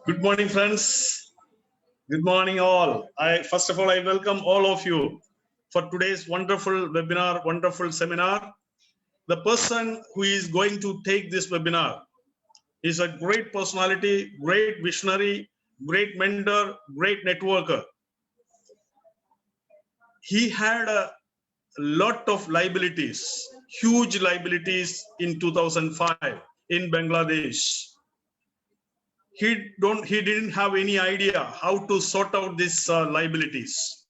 Good morning, friends. Good morning, all. First of all, I welcome all of you for today's wonderful webinar, wonderful seminar. The person who is going to take this webinar is a great personality, great visionary, great mentor, great networker. He had a lot of liabilities, huge liabilities in 2005 in Bangladesh. He didn't have any idea how to sort out these liabilities.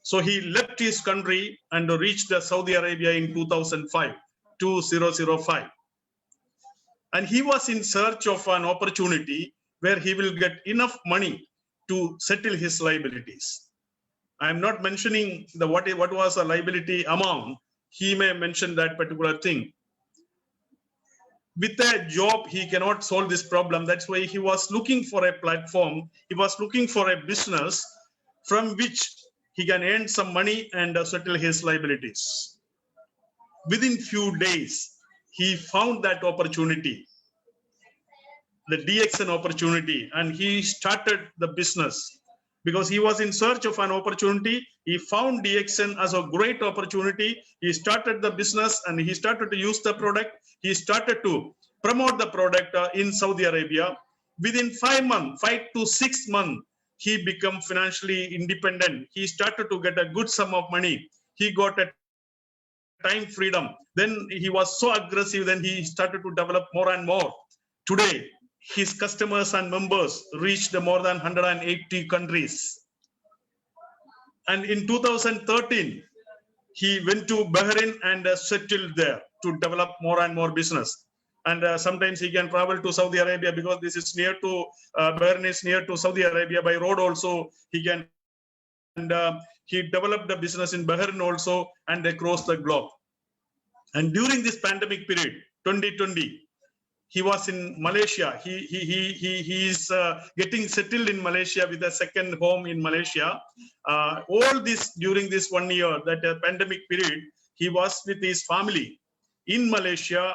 So he left his country and reached Saudi Arabia in 2005. And he was in search of an opportunity where he will get enough money to settle his liabilities. I am not mentioning what was a liability amount. He may mention that particular thing. With a job, he cannot solve this problem. That's why he was looking for a platform. He was looking for a business from which he can earn some money and settle his liabilities. Within few days, he found that opportunity, the DXN opportunity, and he started the business. Because he was in search of an opportunity, he found DXN as a great opportunity. He started the business and he started to use the product. He started to promote the product in Saudi Arabia. Within 5 to 6 months, he became financially independent. He started to get a good sum of money. He got a time freedom. Then he was so aggressive, then he started to develop more and more. Today, his customers and members reached more than 180 countries. And in 2013, he went to Bahrain and settled there to develop more and more business. And sometimes he can travel to Saudi Arabia because this is near to, Bahrain is near to Saudi Arabia. By road also, he can, and he developed the business in Bahrain also and across the globe. And during this pandemic period, 2020, he was in Malaysia. He is getting settled in Malaysia with a second home in Malaysia. All this during this 1 year, that pandemic period, he was with his family in Malaysia,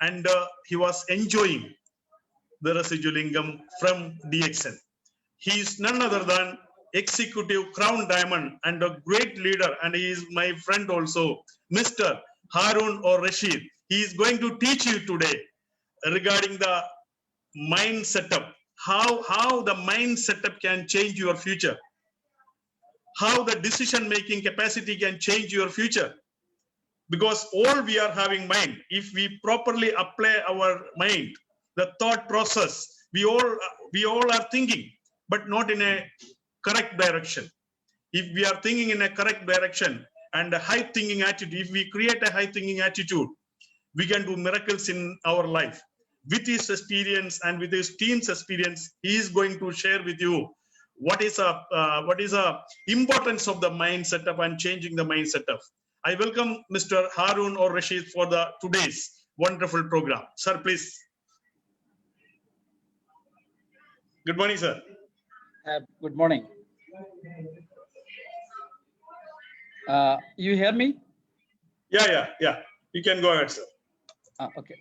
and he was enjoying the residual income from DXN. He is none other than Executive Crown Diamond and a great leader, and he is my friend also, Mr. Harun or Rashid. He is going to teach you today regarding the mind setup, how the mind setup can change your future, how the decision-making capacity can change your future. Because all we are having mind. If we properly apply our mind, the thought process, we all are thinking, but not in a correct direction. If we are thinking in a correct direction and a high thinking attitude, if we create a high thinking attitude, we can do miracles in our life. With his experience and with his team's experience, he is going to share with you what is a importance of the mind setup and changing the mind setup. I welcome Mr. Harun or Rashid for the today's wonderful program. Sir, please. Good morning, sir. Good morning. You hear me? Yeah. You can go ahead, sir. Okay.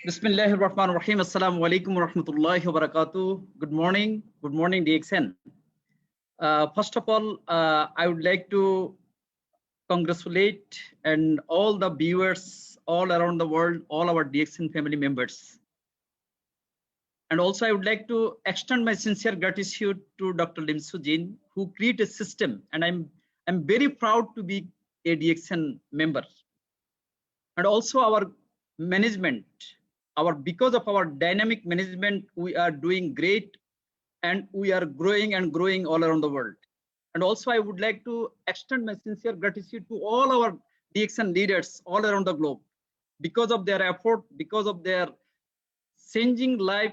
Bismillahirrahmanirrahim. Assalamu alaikum wa rahmatullahi wa barakatuh. Good morning, DXN. First of all, I would like to congratulate and all the viewers all around the world, all our DXN family members. And also I would like to extend my sincere gratitude to Dr. Lim Soo Jin, who created a system, and I'm very proud to be a DXN member. And also our management, because of our dynamic management, we are doing great, and we are growing all around the world. And also I would like to extend my sincere gratitude to all our DXN leaders all around the globe. Because of their effort, because of their changing life,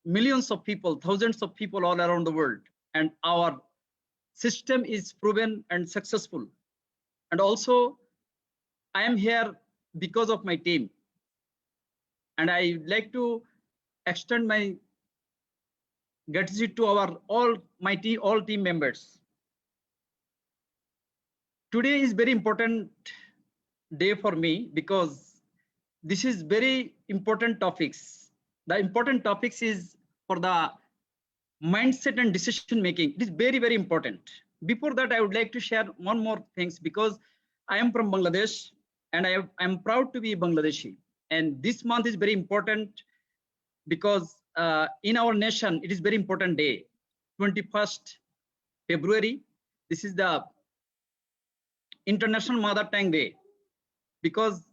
millions of people, thousands of people all around the world, and our system is proven and successful. And also I am here because of my team, and I would like to extend my gratitude to all team members. Today is very important day for me because this is very important topics. The important topics is for the mindset and decision making. It is very, very important. Before that, I would like to share one more things, because I am from Bangladesh and I am proud to be Bangladeshi. And this month is very important because in our nation, it is very important day, 21st February. This is the International Mother Tongue Day, because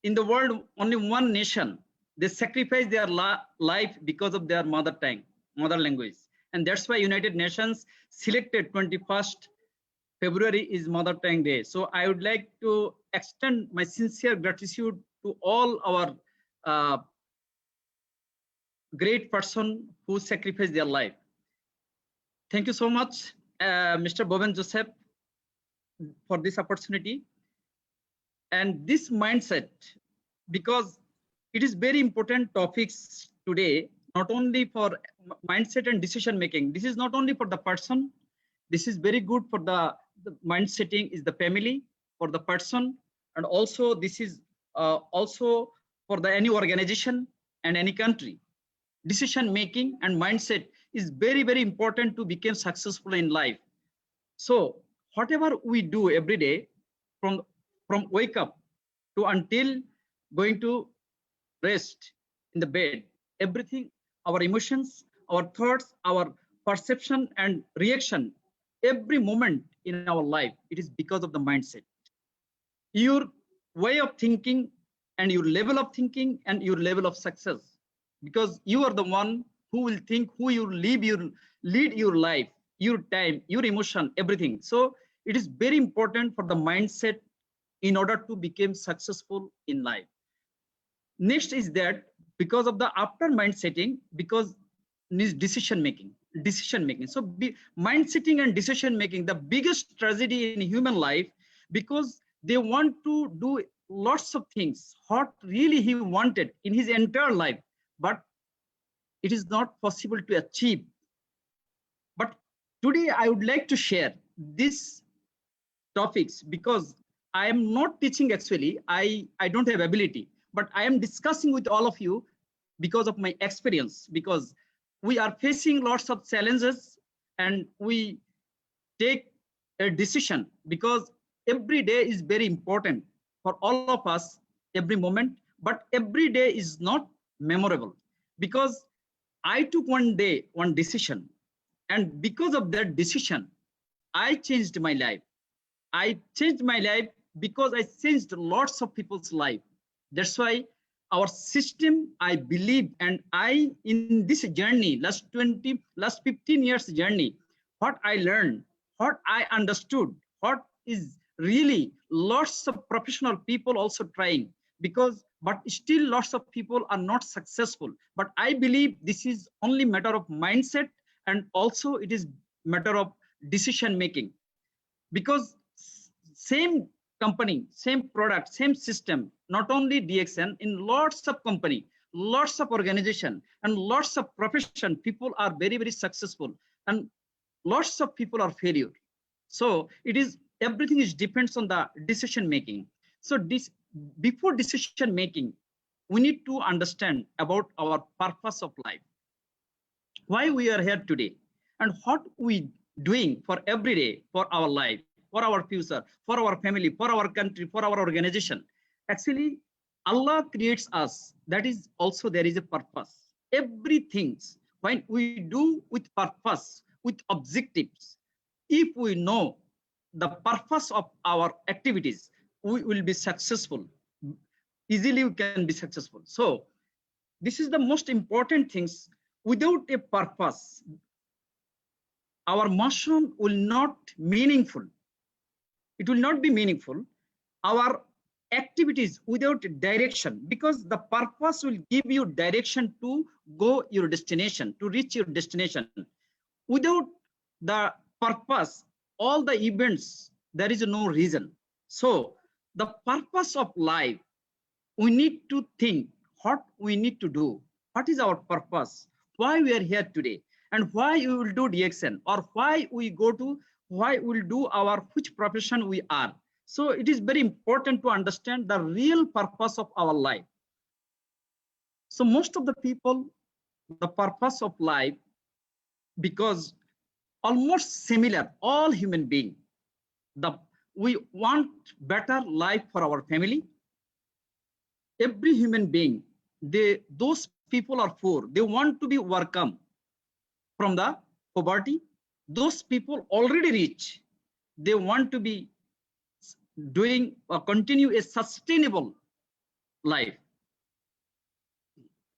in the world, only one nation, they sacrifice their life because of their mother tongue, mother language. And that's why United Nations selected 21st February is Mother Tongue Day. So I would like to extend my sincere gratitude to all our great person who sacrificed their life. Thank you so much, Mr. Boben Joseph, for this opportunity. And this mindset, because it is very important topics today, not only for mindset and decision making. This is not only for the person. This is very good for the mindsetting is the family, for the person, and also this is also for the any organization and any country. Decision making and mindset is very, very important to become successful in life. So whatever we do every day, from wake up to until going to rest in the bed, everything, our emotions, our thoughts, our perception and reaction, every moment in our life, it is because of the mindset. Your way of thinking and your level of thinking and your level of success, because you are the one who will think, who you lead your life, your time, your emotion, everything. So it is very important for the mindset in order to become successful in life. Next is that because of the after mind setting, because is decision making. So mind setting and decision making, the biggest tragedy in human life, because they want to do lots of things, what really he wanted in his entire life, but it is not possible to achieve. But today I would like to share these topics, because I am not teaching actually, I don't have ability, but I am discussing with all of you because of my experience, because we are facing lots of challenges and we take a decision, because every day is very important for all of us, every moment, but every day is not memorable, because I took one day, one decision, and because of that decision, I changed my life. I changed my life because I changed lots of people's life. That's why our system, I believe, and I, in this journey, last 15 years journey, what I learned, what I understood, what is really lots of professional people also trying, but still lots of people are not successful. But I believe this is only matter of mindset, and also it is matter of decision making, because same company, same product, same system, not only DXN, in lots of company, lots of organization, and lots of profession, people are very, very successful, and lots of people are failure. So it is, everything is depends on the decision making. So before decision making, we need to understand about our purpose of life, why we are here today, and what we doing for every day for our life, for our future, for our family, for our country, for our organization. Actually, Allah creates us. That is also there is a purpose. Everything when we do with purpose, with objectives, if we know the purpose of our activities, we will be successful. Easily we can be successful. So this is the most important things. Without a purpose, our motion will not meaningful. It will not be meaningful. Our activities without direction, because the purpose will give you direction to go your destination, to reach your destination. Without the purpose, all the events, there is no reason. So the purpose of life, we need to think what we need to do. What is our purpose? Why we are here today? And why we will do DXN, or why we go to, why we'll do our, which profession we are. So it is very important to understand the real purpose of our life. So most of the people, the purpose of life, because almost similar, all human beings, we want better life for our family. Every human being, those people are poor. They want to be overcome from the poverty. Those people already rich. They want to be doing or continue a sustainable life.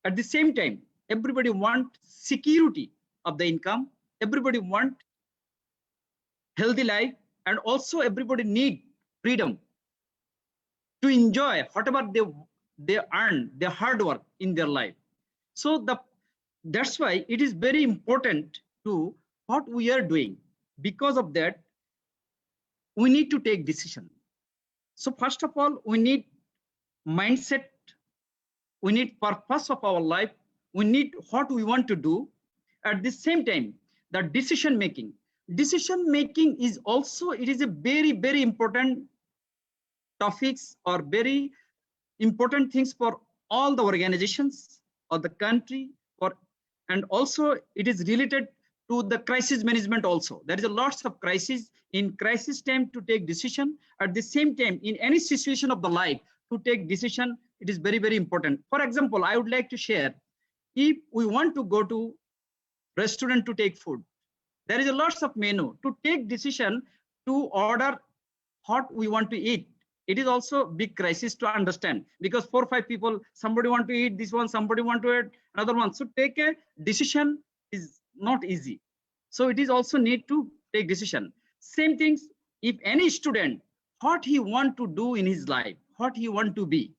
At the same time, everybody want security of the income. Everybody want healthy life, and also everybody need freedom to enjoy whatever they earn, their hard work in their life. So that's why it is very important to what we are doing. Because of that, we need to take decision. So first of all, we need mindset, we need purpose of our life, we need what we want to do. At the same time, the decision making is also, it is a very, very important topics or very important things for all the organizations or the country, and also it is related to the crisis management also. There is a lots of crisis. In crisis time to take decision. At the same time, in any situation of the life to take decision, it is very, very important. For example, I would like to share, if we want to go to restaurant to take food, there is a lots of menu. To take decision to order what we want to eat, it is also big crisis to understand, because 4 or 5 people, somebody want to eat this one, somebody want to eat another one. So take a decision is not easy. So it is also need to take decision. Same things, if any student, what he want to do in his life, what he want to be,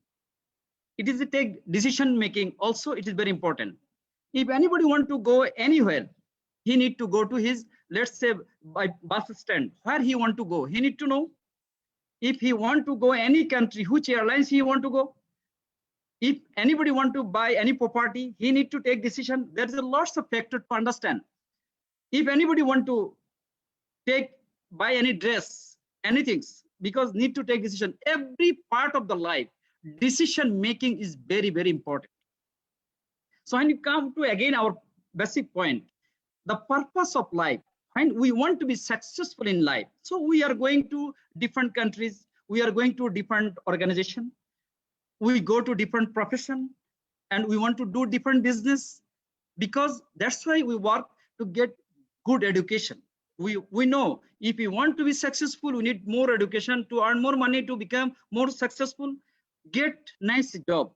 it is a take decision making also, it is very important. If anybody want to go anywhere, he need to go to his, let's say by bus stand, where he want to go, he need to know. If he want to go any country, which airlines he want to go. If anybody want to buy any property, he need to take decision. There is a lots of factor to understand. If anybody want to buy any dress, anything, because need to take decision. Every part of the life, decision making is very, very important. So when you come to again our basic point, the purpose of life, and we want to be successful in life. So we are going to different countries, we are going to different organization, we go to different profession, and we want to do different business, because that's why we work to get good education. We know if we want to be successful, we need more education to earn more money, to become more successful, get nice job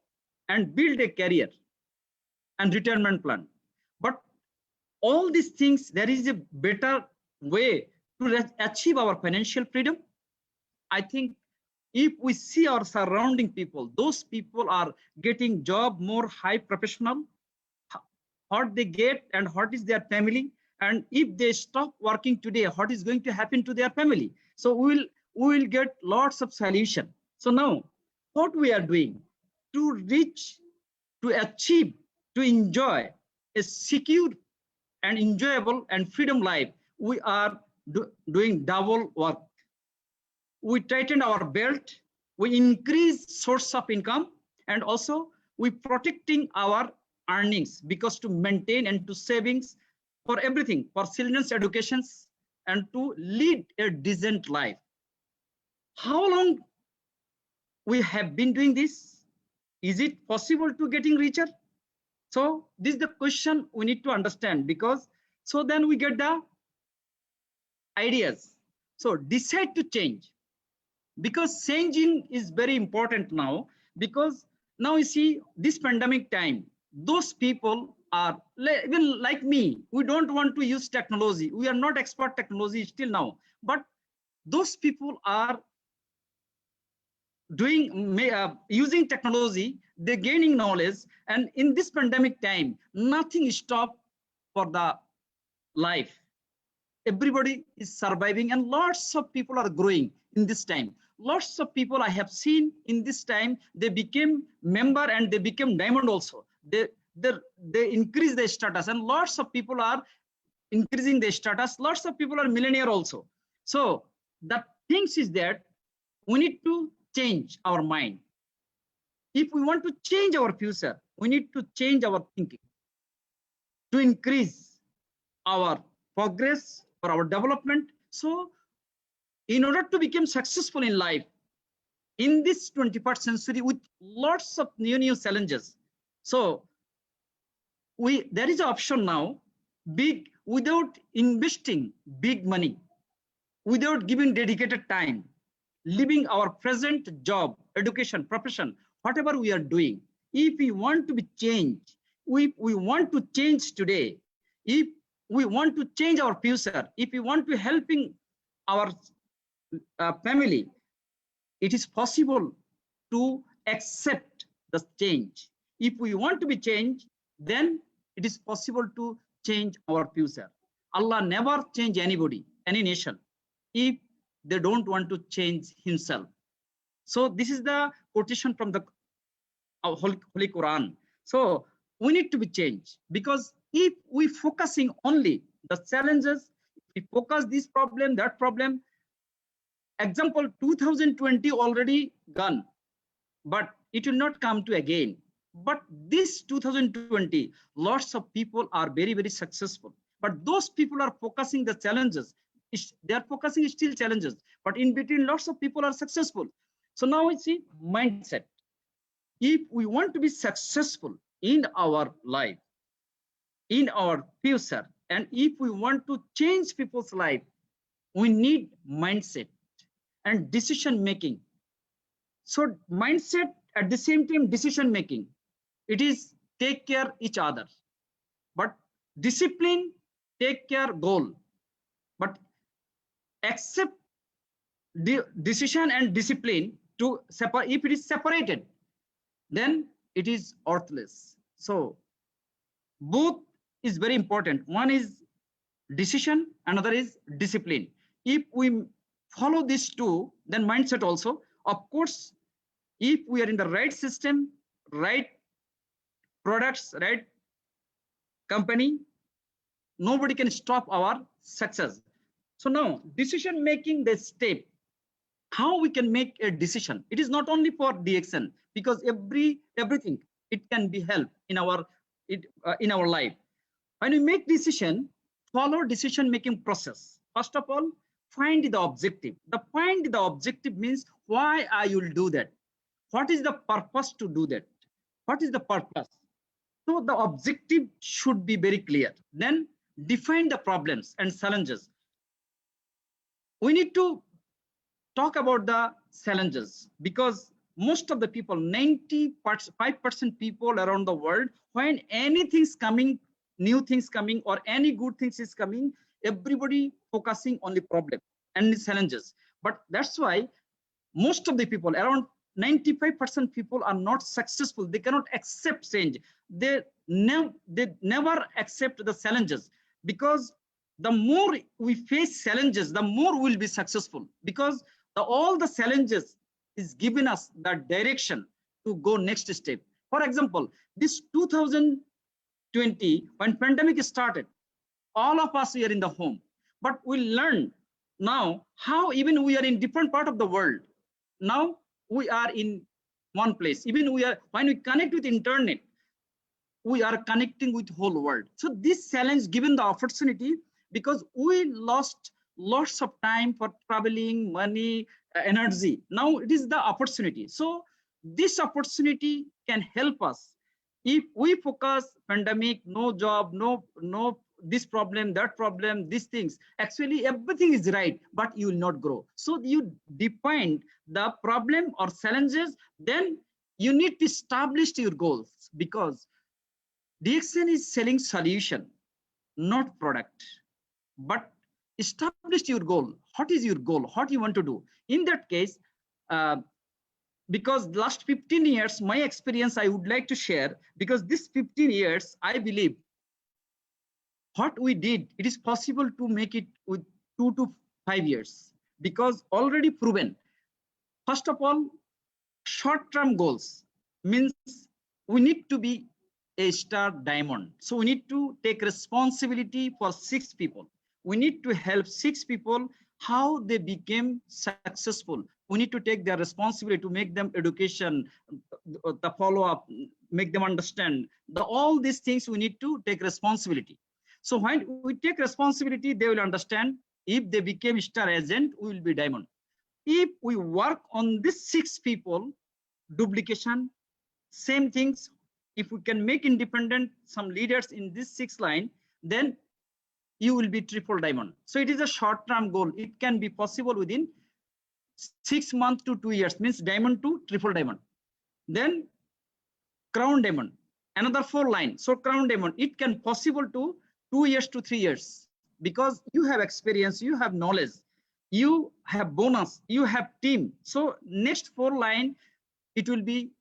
and build a career and retirement plan. But all these things, there is a better way to achieve our financial freedom. I think if we see our surrounding people, those people are getting job more high professional, what they get and what is their family, and if they stop working today, what is going to happen to their family. So we will get lots of solution. So now what we are doing to reach, to achieve, to enjoy a secure and enjoyable and freedom life, we are doing double work. We tighten our belt, we increase source of income, and also we protecting our earnings, because to maintain and to savings for everything, for children's educations, and to lead a decent life. How long we have been doing this? Is it possible to getting richer? So this is the question we need to understand, because so then we get the ideas. So decide to change, because changing is very important now, because now you see this pandemic time, those people are even like me, we don't want to use technology. We are not expert technology still now, but those people are doing using technology, they're gaining knowledge, and in this pandemic time, nothing is stopped for the life. Everybody is surviving, and lots of people are growing in this time. Lots of people I have seen in this time, they became member and they became diamond also. They increase their status, and lots of people are increasing their status. Lots of people are millionaire also. So the things is that we need to change our mind. If we want to change our future, we need to change our thinking to increase our progress or our development. So in order to become successful in life, in this 21st century with lots of new challenges, so there is an option now, big, without investing big money, without giving dedicated time, leaving our present job, education, profession, whatever we are doing. If we want to be changed, if we want to change today, if we want to change our future, if we want to helping our family, it is possible to accept the change. If we want to be changed, then it is possible to change our future. Allah never change anybody, any nation, if they don't want to change himself. So this is the quotation from the Holy Quran. So we need to be changed, because if we focusing only the challenges, we focus this problem, that problem. Example, 2020 already gone, but it will not come to again. But this 2020, lots of people are very, very successful. But those people are focusing the challenges. They are focusing still challenges, but in between lots of people are successful. So now we see mindset. If we want to be successful in our life, in our future, and if we want to change people's life, we need mindset and decision making. So mindset, at the same time decision making, it is take care each other, but discipline, take care goal, but accept the decision and discipline to separate. If it is separated, then it is worthless. So both is very important. One is decision, another is discipline. If we follow these two, then mindset also. Of course, if we are in the right system, right products, right company, nobody can stop our success. So now decision making, the step, how we can make a decision. It is not only for DXN, because everything it can be helped in our life. When we make decision, follow decision making process. First of all, find the objective. Find the objective means why I will do that. What is the purpose to do that? What is the purpose? So the objective should be very clear. Then define the problems and challenges. We need to talk about the challenges, because most of the people, 95% people around the world, when anything's coming, new things coming, or any good things is coming, everybody focusing on the problem and the challenges. But that's why most of the people, around 95% people, are not successful. They cannot accept change. They never accept the challenges, because the more we face challenges, the more we'll be successful, because all the challenges is giving us the direction to go next step. For example, this 2020, when pandemic started, all of us were in the home, but we learned now how even we are in different part of the world. Now we are in one place. Even when we connect with internet, we are connecting with whole world. So this challenge given the opportunity, because we lost lots of time for traveling, money, energy. Now it is the opportunity. So this opportunity can help us. If we focus pandemic, no job, no this problem, that problem, these things, actually everything is right, but you will not grow. So you define the problem or challenges, then you need to establish your goals, because DXN is selling solution, not product. But establish your goal. What is your goal? What you want to do? In that case, because last 15 years, my experience I would like to share, because this 15 years, I believe what we did, it is possible to make it with 2 to 5 years, because already proven. First of all, short-term goals means we need to be a star diamond. So we need to take responsibility for 6 people. We need to help 6 people how they became successful we need to take their responsibility to make them education, the follow-up, make them understand. All these things we need to take responsibility. So when we take responsibility, they will understand. If they became star agent, we will be diamond. If we work on these 6 people, duplication, same things, if we can make independent some leaders in this 6 line, then you will be triple diamond. So it is a short-term goal. It can be possible within 6 months to 2 years, means diamond to triple diamond. Then crown diamond, another 4 line. So crown diamond, it can possible to 2 years to 3 years, because you have experience, you have knowledge, you have bonus, you have team. So next 4 line, it will be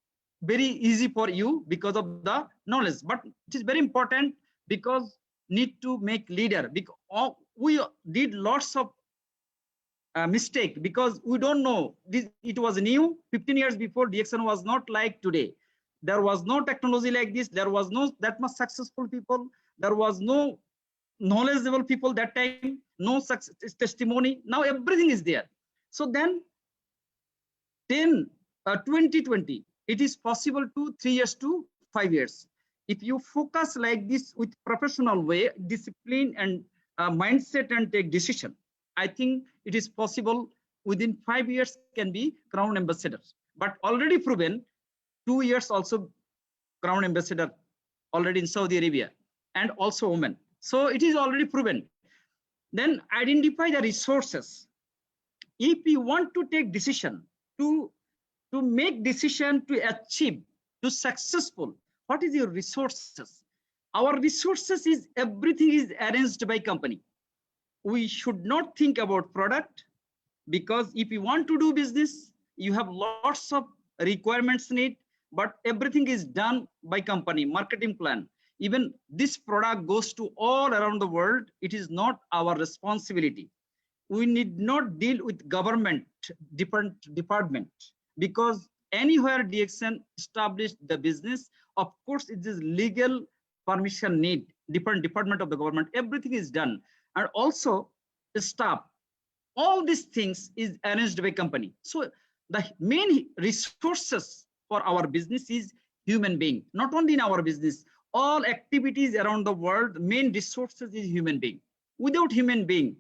very easy for you because of the knowledge. But it is very important, because need to make leader, because we did lots of mistake, because we don't know this. It was new 15 years before. DXN was not like today. There was no technology like this. There was no that much successful people. There was no knowledgeable people that time, no success testimony. Now everything is there. So then 2020, it is possible to 3 years to 5 years. If you focus like this with professional way, discipline and mindset and take decision, I think it is possible within 5 years can be crown ambassador. But already proven 2 years also crown ambassador already in Saudi Arabia, and also women. So it is already proven. Then identify the resources. If you want to take decision, to make decision, to achieve, to successful, what is your resources? Our resources is everything is arranged by company. We should not think about product, because if you want to do business, you have lots of requirements need, but everything is done by company, marketing plan. Even this product goes to all around the world. It is not our responsibility. We need not deal with government different department, because anywhere DXN established the business, of course it is legal permission need, different department of the government, everything is done. And also the staff, all these things is arranged by company. So the main resources for our business is human being. Not only in our business, all activities around the world, main resources is human being. Without human being,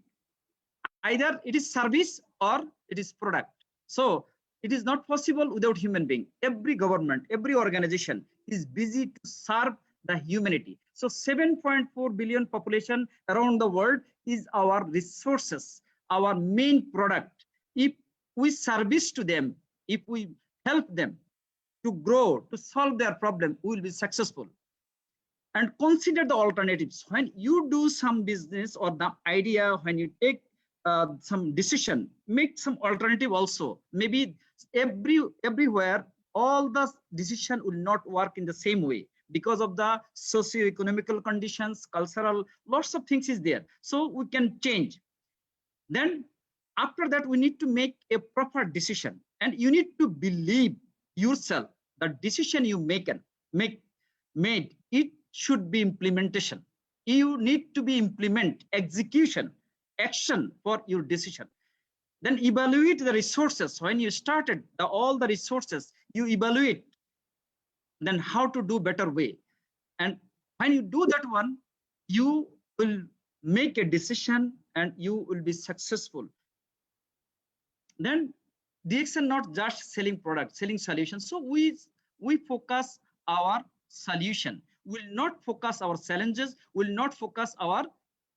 either it is service or it is product. So it is not possible without human being. Every government, every organization is busy to serve the humanity. So 7.4 billion population around the world is our resources, our main product. If we service to them, if we help them to grow, to solve their problem, we will be successful. And consider the alternatives. When you do some business or the idea, when you take some decision, make some alternative also. Maybe everywhere, all the decision will not work in the same way because of the socio-economical conditions, cultural, lots of things is there. So we can change. Then after that, we need to make a proper decision, and you need to believe yourself. The decision you made, it should be implementation. You need to be implement, execution, action for your decision. Then evaluate the resources. When you started all the resources, you evaluate then how to do better way. And when you do that one, you will make a decision and you will be successful. Then DXN not just selling products, selling solutions. So we focus our solution. Will not focus our challenges, will not focus our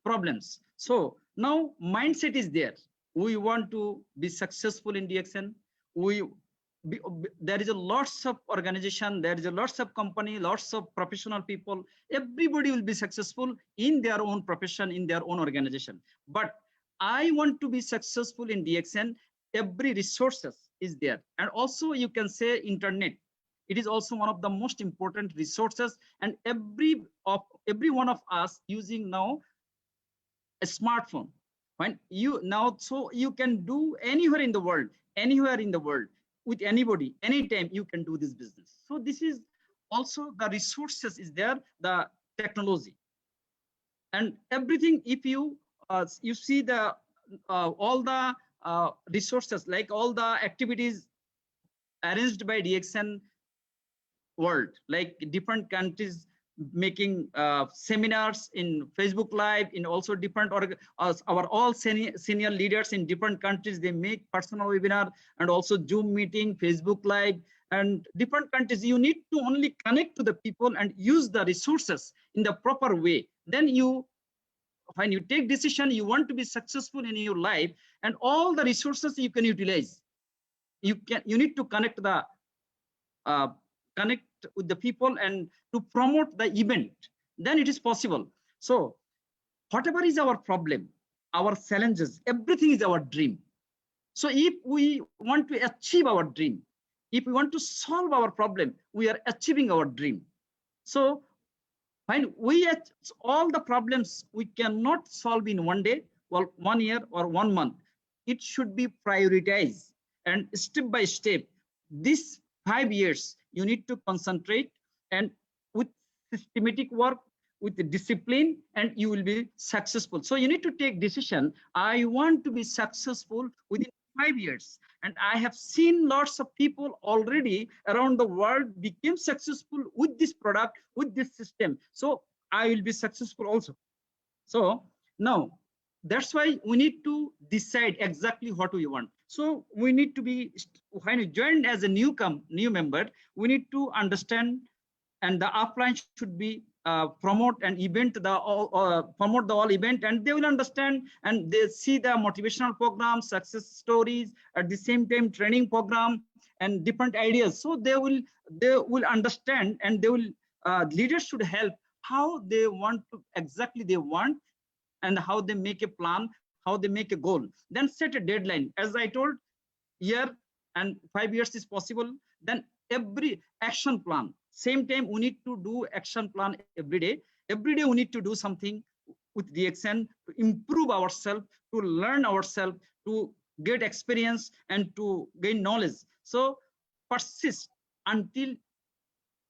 problems. So now mindset is there. We want to be successful in DXN. There is a lots of organization, there is a lots of company, lots of professional people. Everybody will be successful in their own profession, in their own organization. But I want to be successful in DXN. Every resources is there. And also you can say internet. It is also one of the most important resources, and every one of us using now a smartphone. When you now, so you can do anywhere in the world with anybody, anytime you can do this business. So this is also the resources is there, the technology and everything. If you you see the all the resources, like all the activities arranged by DXN world, like different countries making seminars in Facebook Live, in also different our all senior leaders in different countries, they make personal webinar and also Zoom meeting, Facebook Live, and different countries. You need to only connect to the people and use the resources in the proper way. Then you, when you take decision, you want to be successful in your life, and all the resources you can utilize. You need to connect with the people and to promote the event, then it is possible. So whatever is our problem, our challenges, everything is our dream. So if we want to achieve our dream, if we want to solve our problem, we are achieving our dream. So when we all the problems we cannot solve in one day, well, 1 year or 1 month, it should be prioritized, and step by step, this 5 years you need to concentrate, and with systematic work, with the discipline, and you will be successful. So you need to take decision. I want to be successful within 5 years, and I have seen lots of people already around the world became successful with this product, with this system. So I will be successful also. So now that's why we need to decide exactly what we want. So we need to be, when you join as a new member, we need to understand, and the upline should be promote an event, promote the all event, and they will understand, and they see the motivational programs, success stories, at the same time training program and different ideas. So they will understand, and they will leaders should help how they want to exactly they want, and how they make a plan, how they make a goal. Then set a deadline. As I told, year and 5 years is possible. Then every action plan. Same time, we need to do action plan every day. Every day we need to do something with DXN to improve ourselves, to learn ourselves, to get experience, and to gain knowledge. So persist until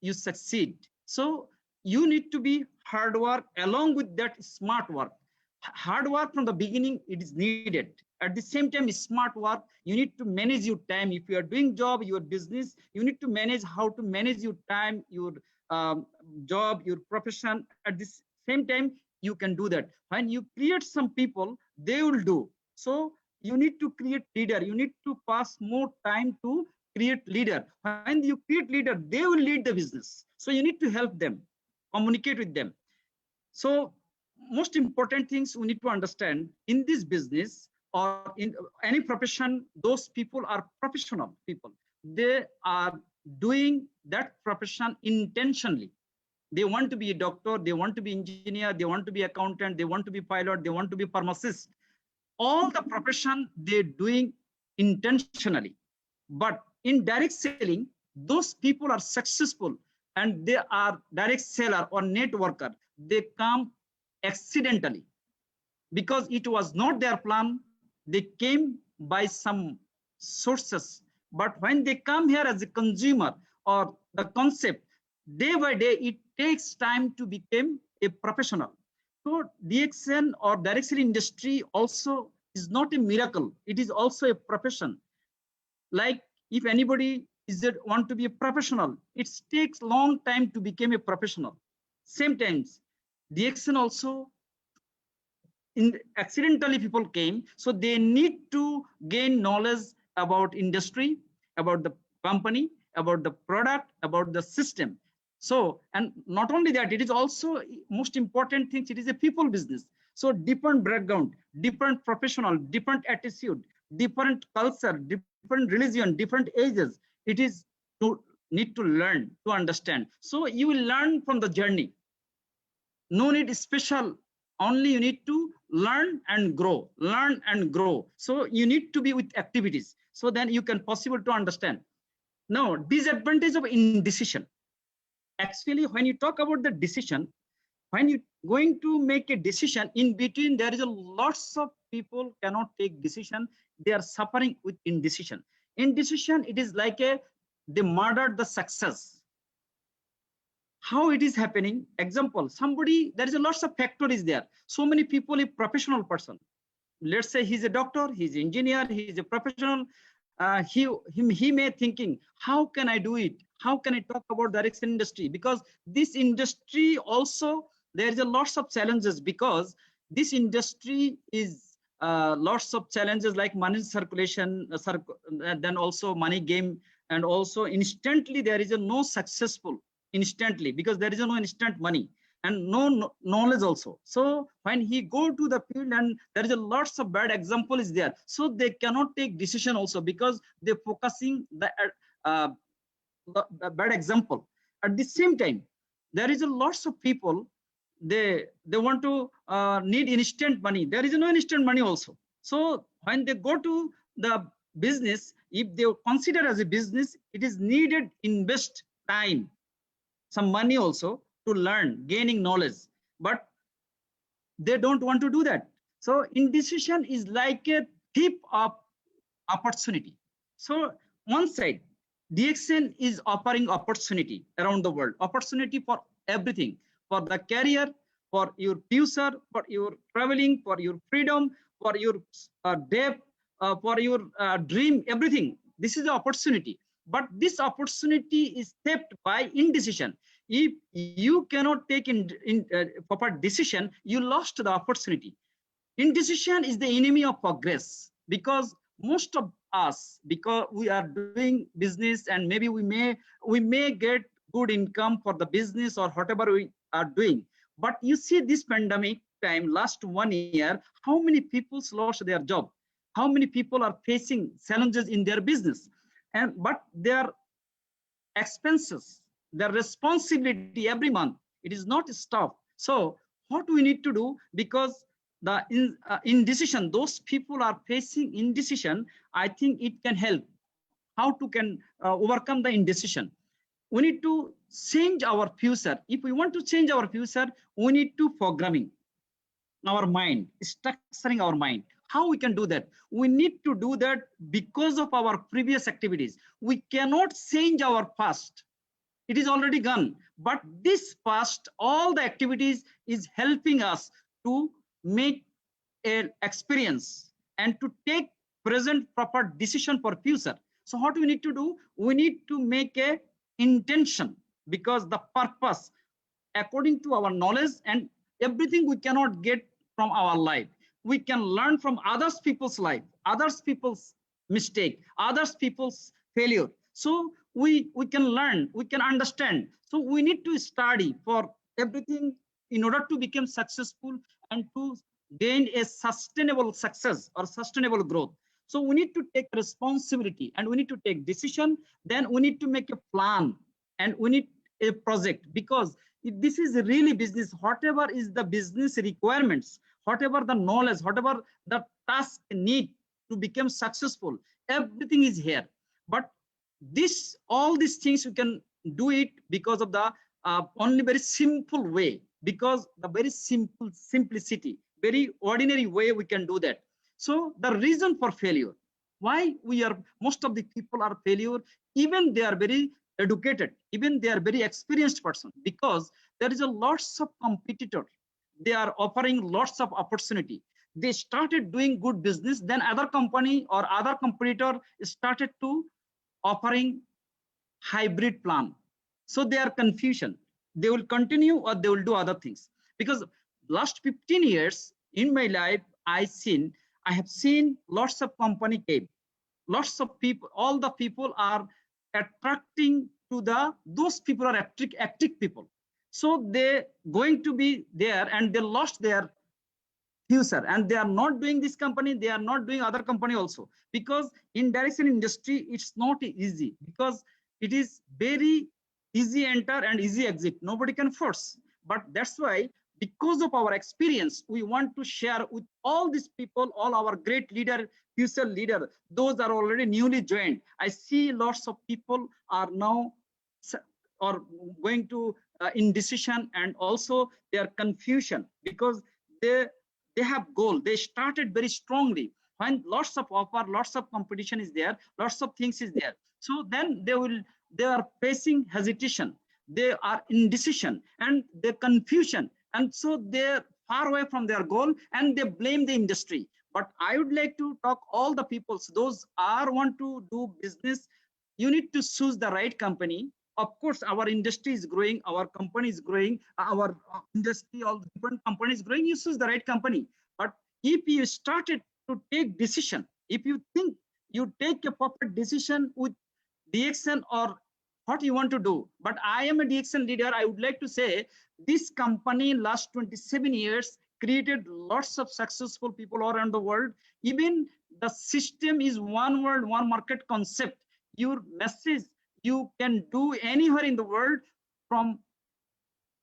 you succeed. So you need to be hard work along with that smart work. Hard work from the beginning, it is needed. At the same time, smart work, you need to manage your time. If you are doing job, your business, you need to manage how to manage your time, your job, your profession. At the same time, you can do that. When you create some people, they will do. So you need to create leader. You need to pass more time to create leader. When you create leader, they will lead the business. So you need to help them, communicate with them. So most important things we need to understand in this business or in any profession, those people are professional people. They are doing that profession intentionally. They want to be a doctor, they want to be engineer, they want to be accountant, they want to be pilot, they want to be pharmacist. All the profession they're doing intentionally. But in direct selling, those people are successful, and they are direct seller or networker. They come accidentally because it was not their plan. They came by some sources, but when they come here as a consumer or the concept, day by day, it takes time to become a professional. So DXN or direct selling industry also is not a miracle. It is also a profession. Like if anybody want to be a professional, it takes long time to become a professional. Same times, DXN also accidentally people came, so they need to gain knowledge about industry, about the company, about the product, about the system. So, and not only that, it is also most important things, it is a people business. So different background, different professional, different attitude, different culture, different religion, different ages. It is to need to learn, to understand. So you will learn from the journey. No need special, only you need to learn and grow, learn and grow. So you need to be with activities. So then you can possible to understand. Now, disadvantage of indecision. Actually, when you talk about the decision, when you going to make a decision, in between there is a lots of people cannot take decision. They are suffering with indecision. Indecision, it is like they murdered the success. How it is happening? Example, somebody, there is a lots of factories there. So many people, a professional person, let's say he's a doctor, he's an engineer, he's a professional. He may thinking, how can I do it? How can I talk about the Ericsson industry? Because this industry also, there is a lots of challenges, because this industry is lots of challenges like money circulation, then also money game, and also instantly there is a no successful instantly, because there is a no instant money and no knowledge also. So when he go to the field, and there is a lots of bad example is there, so they cannot take decision also, because they're focusing the bad example. At the same time, there is a lots of people, they want to need instant money. There is no instant money also. So when they go to the business, if they consider as a business, it is needed invest time, some money also, to learn, gaining knowledge, but they don't want to do that. So indecision is like a thief of opportunity. So one side, DXN is offering opportunity around the world, opportunity for everything, for the career, for your future, for your traveling, for your freedom, for your depth, for your dream, everything. This is the opportunity. But this opportunity is tapped by indecision. If you cannot take proper decision, you lost the opportunity. Indecision is the enemy of progress, because most of us, because we are doing business, and maybe we may get good income for the business or whatever we are doing. But you see this pandemic time, last 1 year, how many people lost their job? How many people are facing challenges in their business? But their expenses, their responsibility every month, it is not stopped. So what we need to do, because the indecision, those people are facing indecision, I think it can help. How to can overcome the indecision? We need to change our future. If we want to change our future, we need to programming our mind, structuring our mind. How we can do that? We need to do that because of our previous activities. We cannot change our past. It is already gone. But this past, all the activities is helping us to make an experience and to take present proper decision for future. So what we need to do? We need to make a intention, because the purpose, according to our knowledge, and everything we cannot get from our life, we can learn from others people's life, others people's mistake, others people's failure. So we can learn, we can understand. So we need to study for everything in order to become successful and to gain a sustainable success or sustainable growth. So we need to take responsibility, and we need to take decision. Then we need to make a plan, and we need a project, because if this is really business, whatever is the business requirements, whatever the knowledge, whatever the task need to become successful, everything is here. But this, all these things, you can do it because of the only very simple way, because the very simplicity, very ordinary way we can do that. So the reason for failure, why most of the people are failure, even they are very educated, even they are very experienced person, because there is a lots of competitor. They are offering lots of opportunity. They started doing good business, then other company or other competitor started to offering hybrid plan. So they are confusion. They will continue or they will do other things. Because last 15 years in my life, I have seen lots of company came, lots of people, all the people are attracting to those people are active people. So they going to be there, and they lost their future, and they are not doing this company, they are not doing other company also, because in Ericsson industry it's not easy, because it is very easy enter and easy exit, nobody can force. But that's why, because of our experience, we want to share with all these people, all our great leader, future leader, those are already newly joined. I see lots of people are now or going to indecision, and also their confusion, because they have goal. They started very strongly. When lots of offer, lots of competition is there, lots of things is there. So then they are facing hesitation. They are indecision and their confusion. And so they're far away from their goal, and they blame the industry. But I would like to talk all the people, so those are want to do business, you need to choose the right company. Of course, our industry is growing, our company is growing, our industry, all different companies growing, you choose the right company. But if you started to take decision, if you think you take a proper decision with DXN or what you want to do. But I am a DXN leader. I would like to say this company in last 27 years created lots of successful people all around the world. Even the system is one world, one market concept. Your message you can do anywhere in the world, from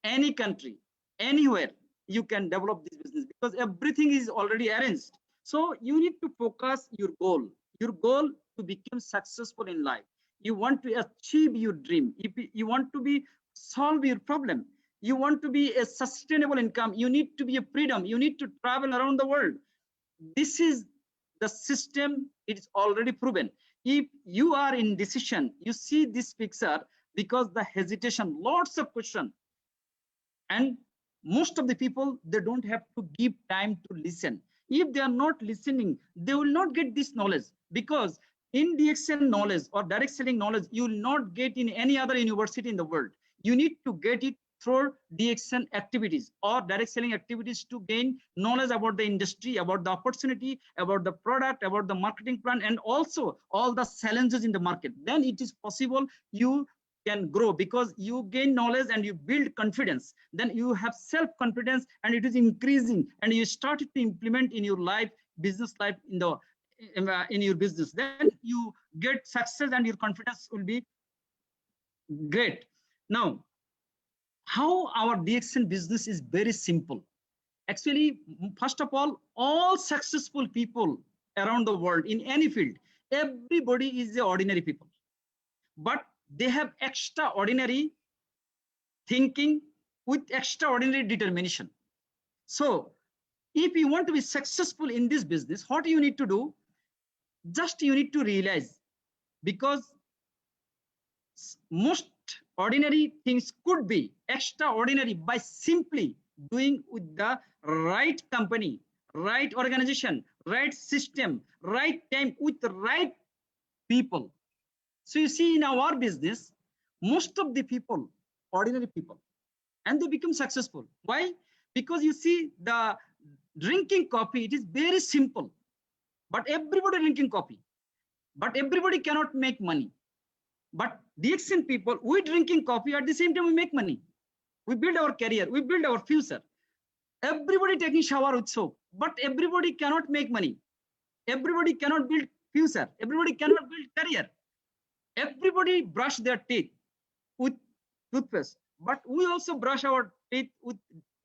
any country, anywhere you can develop this business, because everything is already arranged. So you need to focus your goal to become successful in life. You want to achieve your dream. If you want to be solve your problem, you want to be a sustainable income, you need to be a freedom, you need to travel around the world. This is the system, it is already proven. If you are in decision, you see this picture, because the hesitation, lots of questions, and most of the people, they don't have to give time to listen. If they are not listening, they will not get this knowledge, because in DXN knowledge or direct selling knowledge, you will not get in any other university in the world. You need to get it through DXN activities or direct selling activities to gain knowledge about the industry, about the opportunity, about the product, about the marketing plan, and also all the challenges in the market. Then it is possible you can grow, because you gain knowledge and you build confidence. Then you have self-confidence and it is increasing, and you started to implement in your life, business life, in your business. Then you get success and your confidence will be great. Now, how our DXN business is very simple. Actually, first of all successful people around the world in any field, everybody is the ordinary people, but they have extraordinary thinking with extraordinary determination. So if you want to be successful in this business, what you need to do? Just you need to realize, because most ordinary things could be extraordinary by simply doing with the right company, right organization, right system, right time, with the right people. So you see, in our business, most of the people, ordinary people, and they become successful. Why? Because you see, the drinking coffee, it is very simple, but everybody drinking coffee, but everybody cannot make money. But DXN people, we drinking coffee, at the same time we make money. We build our career, we build our future. Everybody taking shower with soap, but everybody cannot make money. Everybody cannot build future. Everybody cannot build career. Everybody brush their teeth with toothpaste, but we also brush our teeth with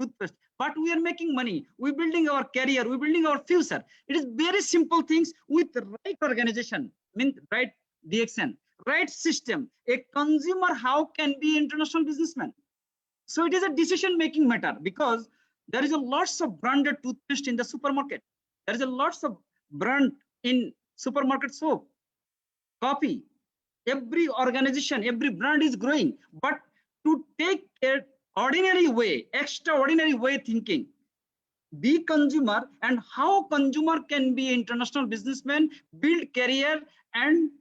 toothpaste, but we are making money. We're building our career, we're building our future. It is very simple things with the right organization, means right DXN, right system. A consumer, how can be international businessman? So it is a decision-making matter, because there is a lots of branded toothpaste in the supermarket. There is a lots of brand in supermarket soap, coffee. Every organization, every brand is growing, but to take an ordinary way, extraordinary way thinking, be consumer, and how consumer can be international businessman, build career, and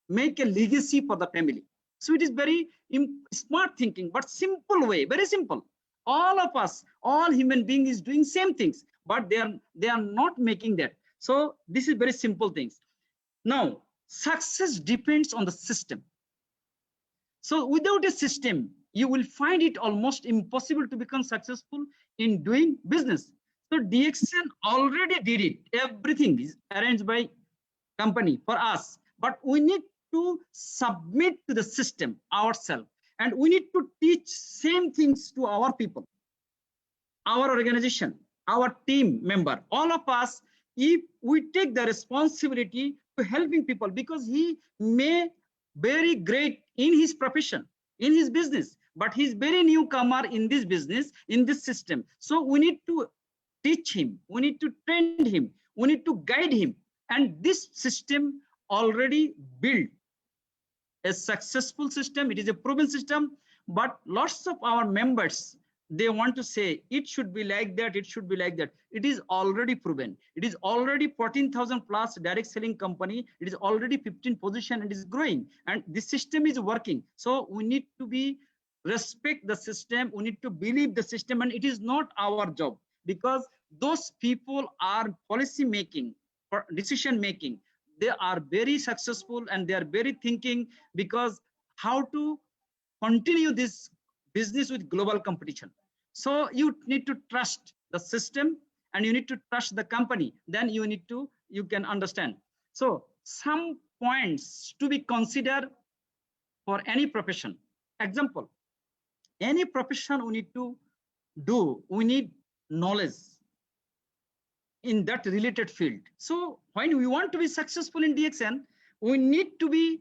make a legacy for the family. So it is very smart thinking, but simple way, very simple. All of us, all human beings is doing same things, but they are not making that. So this is very simple things. Now, success depends on the system. So without a system, you will find it almost impossible to become successful in doing business. So DXN already did it. Everything is arranged by company for us, but we need to submit to the system ourselves, and we need to teach same things to our people, our organization, our team member, all of us. If we take the responsibility to helping people, because he may very great in his profession, in his business, but he's very newcomer in this business, in this system. So we need to teach him, we need to train him, we need to guide him. And this system already built a successful system. It is a proven system, but lots of our members, they want to say it should be like that, it should be like that. It is already proven. It is already 14,000 plus direct selling company. It is already 15 position and is growing, and this system is working. So we need to be respect the system. We need to believe the system, and it is not our job, because those people are policy making, for decision making. They are very successful and they are very thinking, because how to continue this business with global competition. So you need to trust the system and you need to trust the company. Then you can understand. So some points to be considered for any profession. Example, any profession we need to do, we need knowledge in that related field. So when we want to be successful in DXN, we need to be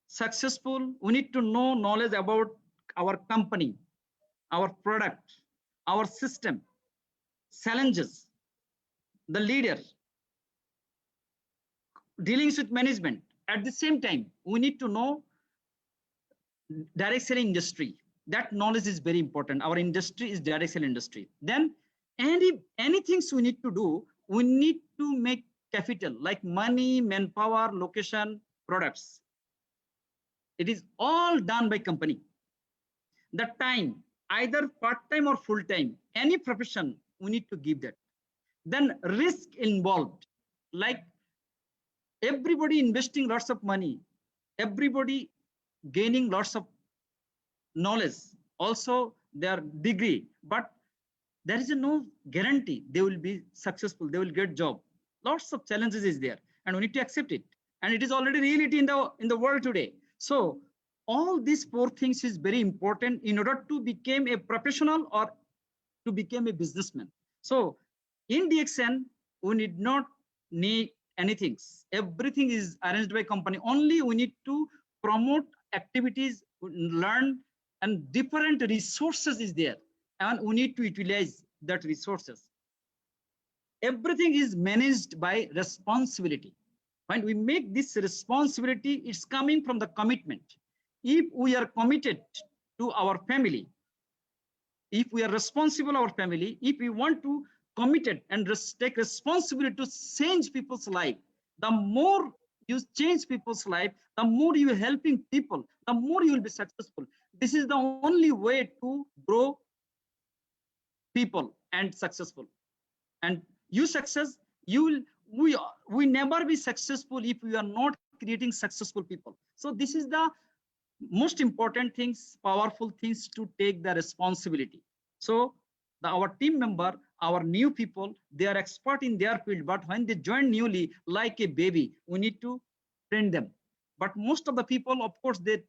successful. We need to know knowledge about our company, our product, our system, challenges, the leader, dealings with management. At the same time, we need to know direct selling industry. That knowledge is very important. Our industry is direct selling industry. Then anything we need to do, we need to make capital like money, manpower, location, products. It is all done by company. The time, either part-time or full-time, any profession, we need to give that. Then risk involved, like everybody investing lots of money, everybody gaining lots of knowledge, also their degree, but there is no guarantee they will be successful, they will get job. Lots of challenges is there, and we need to accept it. And it is already reality in the world today. So all these four things is very important in order to become a professional or to become a businessman. So in DXN, we need not need anything. Everything is arranged by company. Only we need to promote activities, learn, and different resources is there, and we need to utilize that resources. Everything is managed by responsibility. When we make this responsibility, it's coming from the commitment. If we are committed to our family, if we are responsible our family, if we want to committed and take responsibility to change people's life, the more you change people's life, the more you are helping people, the more you will be successful. This is the only way to grow people and successful. And you success, we never be successful if we are not creating successful people. So this is the most important things, powerful things to take the responsibility. So our team member, our new people, they are expert in their field, but when they join newly, like a baby, we need to train them. But most of the people, of course, they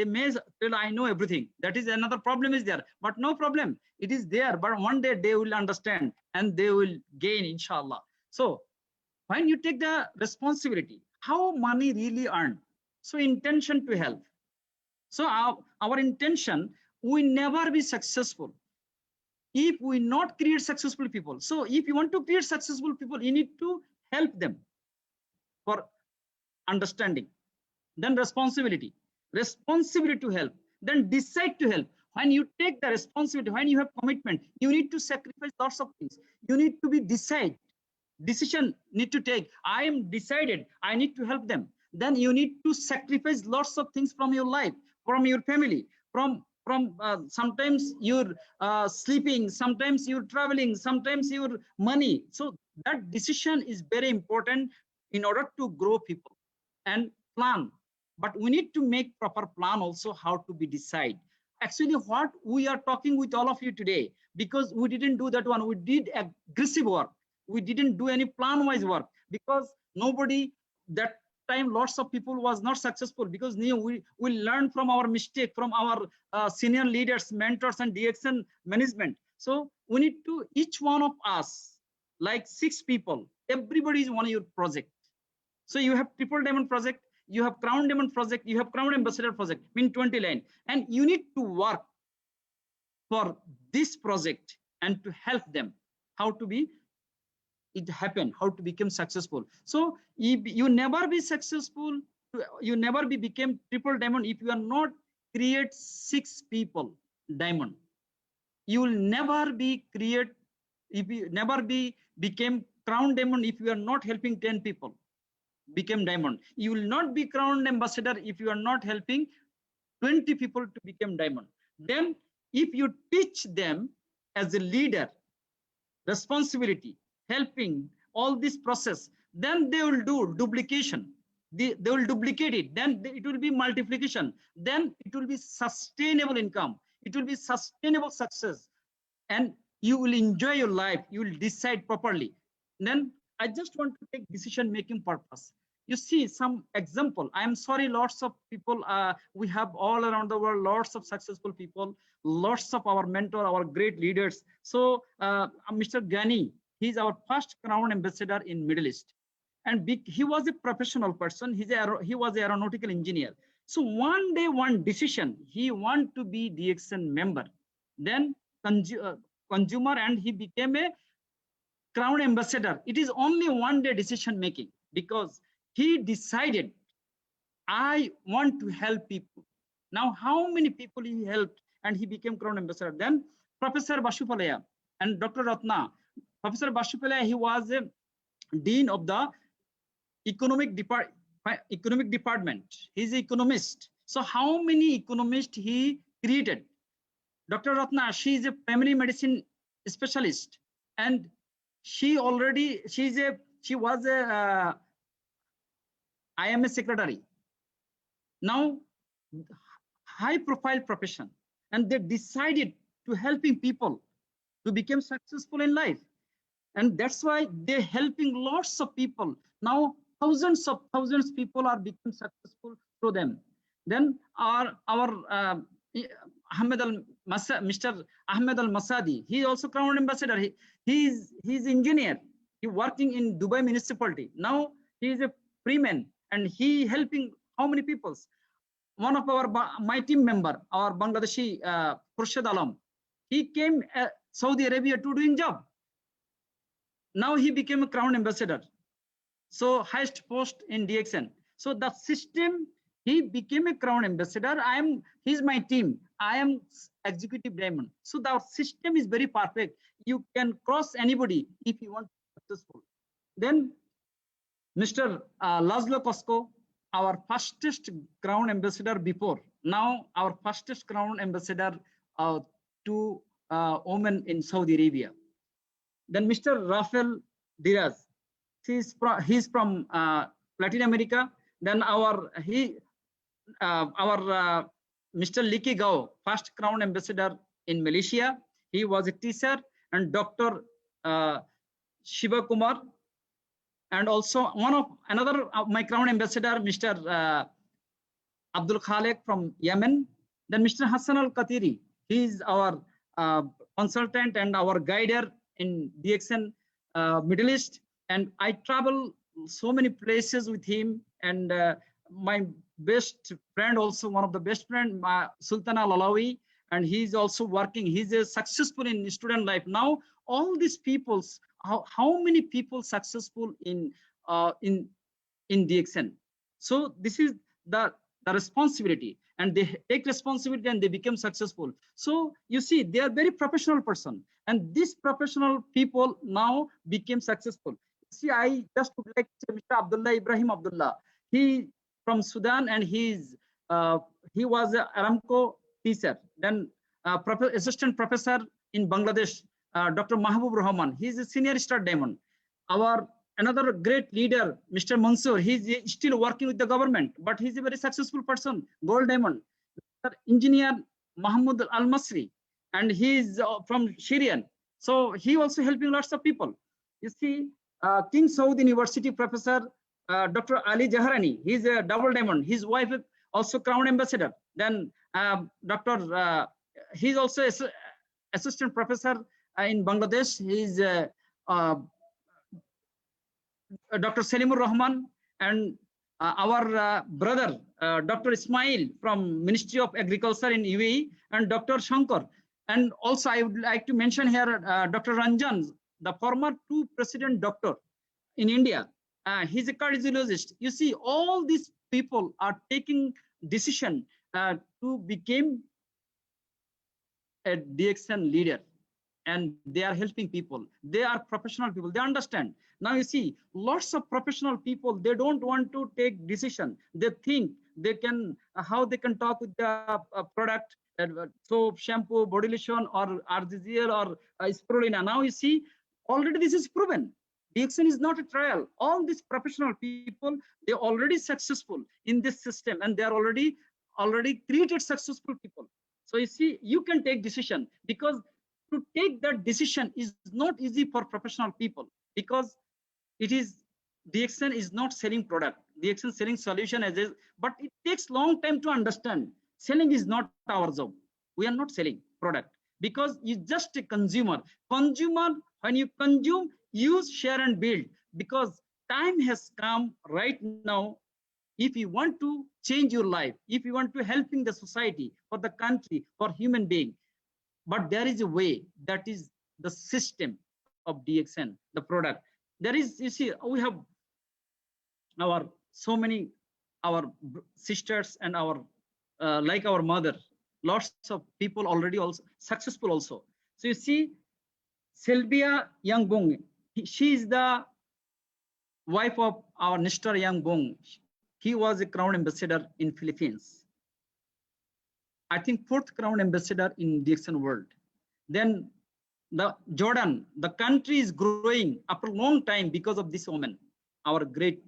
may tell I know everything. That is another problem is there, but no problem. It is there, but one day they will understand and they will gain, inshallah. So when you take the responsibility, how money really earned? So intention to help. So our intention, we never be successful if we not create successful people. So if you want to create successful people, you need to help them for understanding. Then responsibility to help, then decide to help. When you take the responsibility, when you have commitment, you need to sacrifice lots of things. You need to be decision need to take. I am decided, I need to help them. Then you need to sacrifice lots of things from your life, from your family, from sometimes you're sleeping, sometimes you're traveling, sometimes your money. So that decision is very important in order to grow people and plan. But we need to make proper plan also how to be decide. Actually, what we are talking with all of you today, because we didn't do that one. We did aggressive work. We didn't do any plan-wise work because nobody that time lots of people was not successful because we learned from our mistake, from our senior leaders, mentors, and DXN management. So we need to, each one of us, like 6 people, everybody is one of your project. So you have Triple Diamond project, you have Crown Diamond project, you have Crown Ambassador project, mean 20 line, and you need to work for this project and to help them how to be it happen, how to become successful. So if you never be successful, you never be become Triple Diamond if you are not create 6 people diamond. You will never be if you never became crown diamond if you are not helping 10 people become diamond. You will not be crown ambassador if you are not helping 20 people to become diamond. Then if you teach them as a leader, responsibility, helping all this process, then they will do duplication. They will duplicate it. Then it will be multiplication. Then it will be sustainable income. It will be sustainable success. And you will enjoy your life. You will decide properly. Then I just want to take decision-making purpose. You see some example. I am sorry, lots of people, we have all around the world, lots of successful people, lots of our mentor, our great leaders. So Mr. Ghani, he's our first crown ambassador in Middle East. And he was a professional person. He was an aeronautical engineer. So one day, one decision, he wanted to be DXN member. Then consumer, and he became a crown ambassador. It is only one day decision making, because he decided, I want to help people. Now, how many people he helped, and he became crown ambassador. Then Professor Bashupalaya and Dr. Ratna. Professor Bashupalaya, he was a dean of the economic department. He's an economist. So how many economists he created? Dr. Ratna, she is a primary medicine specialist, and she was a IMS secretary. Now, high profile profession, and they decided to helping people to become successful in life. And that's why they're helping lots of people. Now, thousands of people are becoming successful through them. Then our Mr. Ahmed Al Masadi, he also crown ambassador. He's engineer. He working in Dubai municipality. Now he is a freeman, and he helping how many people? One of my team member, our Bangladeshi Khurshid Alam, he came Saudi Arabia to doing job. Now he became a crown ambassador. So highest post in DXN. So the system, he became a crown ambassador. He's my team. I am executive diamond. So the system is very perfect. You can cross anybody if you want to be successful. Then Mr. Laszlo Kosko, our fastest crown ambassador before. Now our fastest crown ambassador to women in Saudi Arabia. Then Mr. Rafael Diaz, he's from Latin America. Then our Mr. Liki Gao, first crown ambassador in Malaysia. He was a teacher. And Dr. Shiva Kumar, and also another my crown ambassador, Mr. Abdul Khalek from Yemen. Then Mr. Hassan Al Katiri, he is our consultant and our guider in DXN Middle East. And I travel so many places with him. And my best friend, also one of the best friend, Sultan Al Alawi, and he's also working. He's successful in student life. Now, all these peoples, how many people successful in DXN? So this is the responsibility, and they take responsibility and they become successful. So you see, they are very professional person, and these professional people now became successful. See, I just would like to say Mr. Abdullah Ibrahim Abdullah. He from Sudan, and he was an Aramco teacher. Then assistant professor in Bangladesh, Dr. Mahbub Rahman. He's a senior star diamond. Our another great leader, Mr. Mansoor, he's still working with the government, but he's a very successful person, gold diamond. Engineer Mahmoud Al Masri, and he's from Syrian. So he also helping lots of people. You see, King Saud University professor, Dr. Ali Jaharani, he's a double diamond. His wife is also crown ambassador. Then he's also assistant professor in Bangladesh. He's Dr. Salimur Rahman, and our brother, Dr. Ismail from Ministry of Agriculture in UAE, and Dr. Shankar. And also I would like to mention here Dr. Ranjan, the former 2 president doctor in India. He's a cardiologist. You see, all these people are taking decision to become a DXN leader and they are helping people. They are professional people. They understand. Now you see, lots of professional people, they don't want to take decision. They think they can, how they can talk with the product, soap, shampoo, body lotion, or RGGL or spirulina. Now you see, already this is proven. DXN is not a trial. All these professional people, they're already successful in this system, and they are already created successful people. So you see, you can take decision, because to take that decision is not easy for professional people, because it is, DXN is not selling product. DXN selling solution as is, but it takes long time to understand. Selling is not our job. We are not selling product, because you just a consumer. Consumer, when you consume, use, share, and build. Because time has come right now. If you want to change your life, if you want to helping the society, for the country, for human being, but there is a way, that is the system of DXN, the product. There is, you see, we have our so many, our sisters and our like our mother, lots of people already also successful also. So you see, Sylvia Yangbong, she is the wife of our Mr. Yangbong. He was a crown ambassador in Philippines. I think 4th crown ambassador in DXN world. Then the Jordan, the country is growing after a long time because of this woman, our great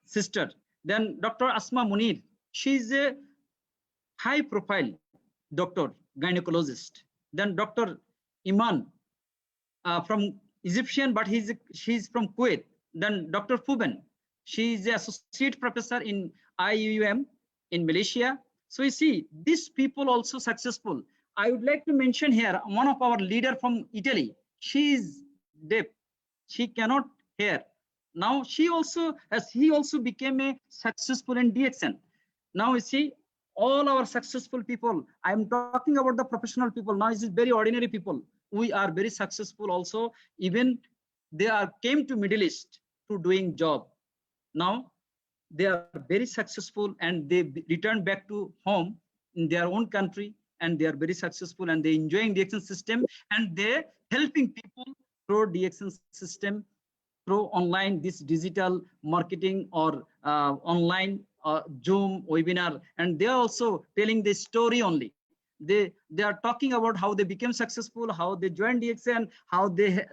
sister. Then Dr. Asma Munir, she's a high profile doctor, gynecologist. Then Dr. Iman from Egyptian, but she's from Kuwait. Then Dr. Fuben, she is an associate professor in IUM in Malaysia. So you see, these people also successful. I would like to mention here one of our leader from Italy. She is deaf. She cannot hear. Now he also became a successful in DXN. Now you see, all our successful people, I'm talking about the professional people. Now this is very ordinary people. We are very successful also. Even they came to Middle East to doing job. Now they are very successful, and they return back to home in their own country, and they are very successful, and they enjoying DXN system, and they helping people through DXN system, through online, this digital marketing, or online Zoom webinar, and they are also telling the story only. They are talking about how they became successful, how they joined DXN, how they